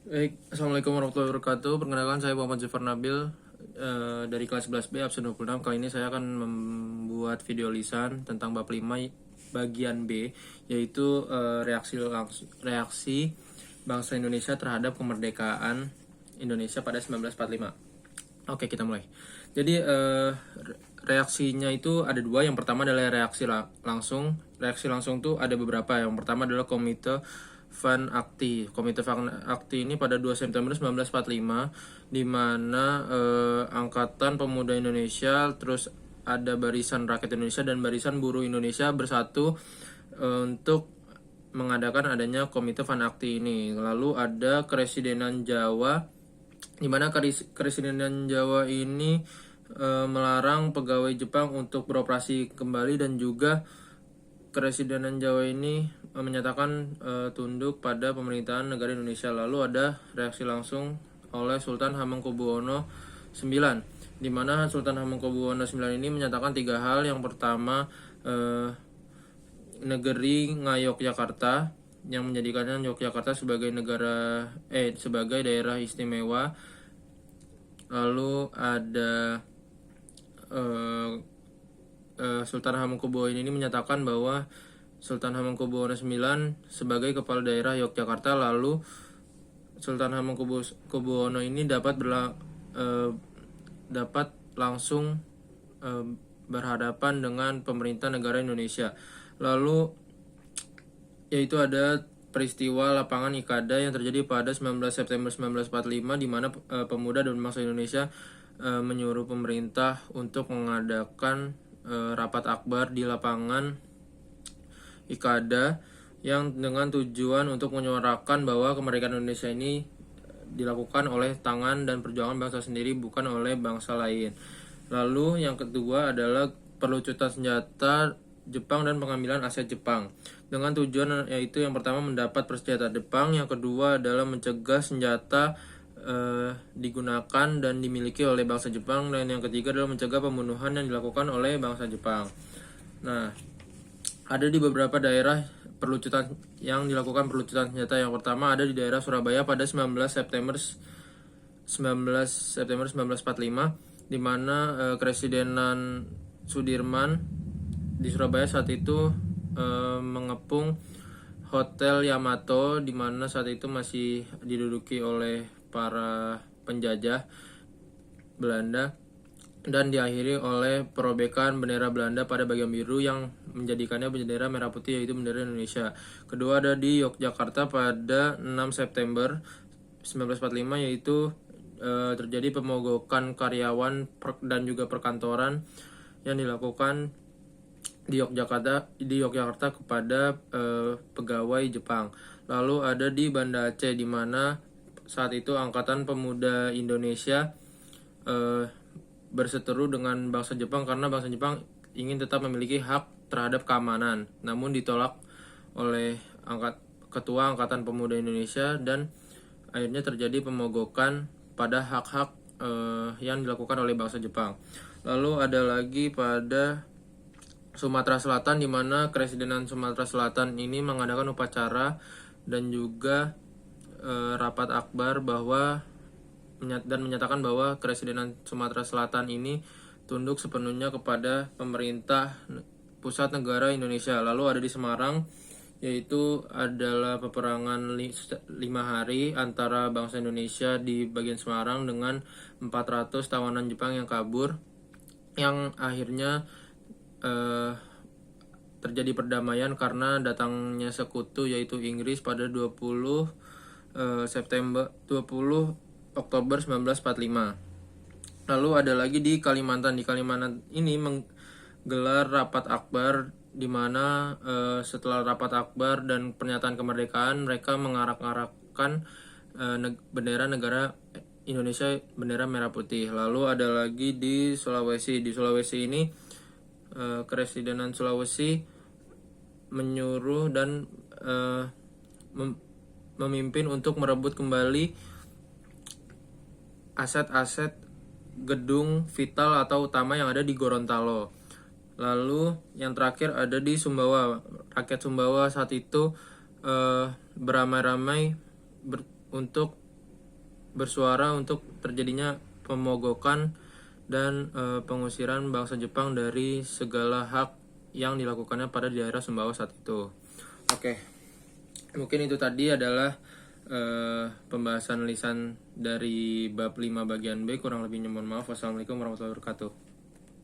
Baik, Assalamualaikum warahmatullahi wabarakatuh. Perkenalkan saya Muhammad Zafar Nabil dari kelas 11B absen 26. Kali ini saya akan membuat video lisan tentang bab 5 bagian B, yaitu reaksi bangsa Indonesia terhadap kemerdekaan Indonesia pada 1945. Oke, kita mulai. Jadi reaksinya itu ada dua. Yang pertama adalah reaksi langsung. Reaksi langsung tuh ada beberapa. Yang pertama adalah Komite Van Akti. Komite Van Akti ini pada 2 September 1945, di mana Angkatan Pemuda Indonesia, terus ada Barisan Rakyat Indonesia dan Barisan Buruh Indonesia bersatu untuk mengadakan adanya Komite Van Akti ini. Lalu ada Keresidenan Jawa, di mana Keresidenan Jawa ini melarang pegawai Jepang untuk beroperasi kembali, dan juga Keresidenan Jawa ini menyatakan tunduk pada pemerintahan negara Indonesia. Lalu ada reaksi langsung oleh Sultan Hamengkubuwono IX, di mana Sultan Hamengkubuwono IX ini menyatakan tiga hal. Yang pertama, negeri Ngayogyakarta, yang menjadikannya Yogyakarta sebagai sebagai daerah istimewa. Lalu ada Sultan Hamengkubuwono ini menyatakan bahwa Sultan Hamengkubuwono IX sebagai kepala daerah Yogyakarta. Lalu Sultan Hamengkubuwono ini dapat langsung berhadapan dengan pemerintah negara Indonesia. Lalu yaitu ada peristiwa lapangan Ikada yang terjadi pada 19 September 1945, di mana pemuda dan bangsa Indonesia menyuruh pemerintah untuk mengadakan rapat akbar di lapangan Ikada, yang dengan tujuan untuk menyuarakan bahwa kemerdekaan Indonesia ini dilakukan oleh tangan dan perjuangan bangsa sendiri, bukan oleh bangsa lain. Lalu yang kedua adalah perlucutan senjata Jepang dan pengambilan aset Jepang, dengan tujuan yaitu yang pertama mendapat persenjataan Jepang, yang kedua adalah mencegah senjata digunakan dan dimiliki oleh bangsa Jepang, dan yang ketiga adalah mencegah pembunuhan yang dilakukan oleh bangsa Jepang. Nah, ada di beberapa daerah perlucutan yang dilakukan perlucutan senjata. Yang pertama ada di daerah Surabaya pada 19 September 1945, di mana Keresidenan Sudirman di Surabaya saat itu mengepung Hotel Yamato, di mana saat itu masih diduduki oleh para penjajah Belanda, dan diakhiri oleh perobekan bendera Belanda pada bagian biru yang menjadikannya bendera merah putih, yaitu bendera Indonesia. Kedua ada di Yogyakarta pada 6 September 1945, yaitu terjadi pemogokan karyawan dan juga perkantoran yang dilakukan di Yogyakarta kepada pegawai Jepang. Lalu ada di Banda Aceh, di mana saat itu Angkatan Pemuda Indonesia berseteru dengan bangsa Jepang karena bangsa Jepang ingin tetap memiliki hak terhadap keamanan, namun ditolak oleh Ketua Angkatan Pemuda Indonesia, dan akhirnya terjadi pemogokan pada hak-hak yang dilakukan oleh bangsa Jepang. Lalu ada lagi pada Sumatera Selatan, di mana Keresidenan Sumatera Selatan ini mengadakan upacara dan juga rapat akbar dan menyatakan bahwa Keresidenan Sumatera Selatan ini tunduk sepenuhnya kepada pemerintah pusat negara Indonesia. Lalu ada di Semarang, yaitu adalah peperangan 5 hari antara bangsa Indonesia di bagian Semarang dengan 400 tawanan Jepang yang kabur, yang akhirnya terjadi perdamaian karena datangnya sekutu yaitu Inggris pada 20 Oktober 1945. Lalu ada lagi di Kalimantan. Di Kalimantan ini menggelar rapat akbar, di mana setelah rapat akbar dan pernyataan kemerdekaan, mereka mengarak-arakkan bendera negara Indonesia, bendera merah putih. Lalu ada lagi di Sulawesi. Di Sulawesi ini Keresidenan Sulawesi menyuruh dan memimpin untuk merebut kembali aset-aset gedung vital atau utama yang ada di Gorontalo. Lalu yang terakhir ada di Sumbawa. Rakyat Sumbawa saat itu beramai-ramai untuk bersuara untuk terjadinya pemogokan dan pengusiran bangsa Jepang dari segala hak yang dilakukannya pada daerah Sumbawa saat itu. Oke, mungkin itu tadi adalah pembahasan lisan dari bab 5 bagian B. Kurang lebihnya mohon maaf. Wassalamualaikum warahmatullahi wabarakatuh.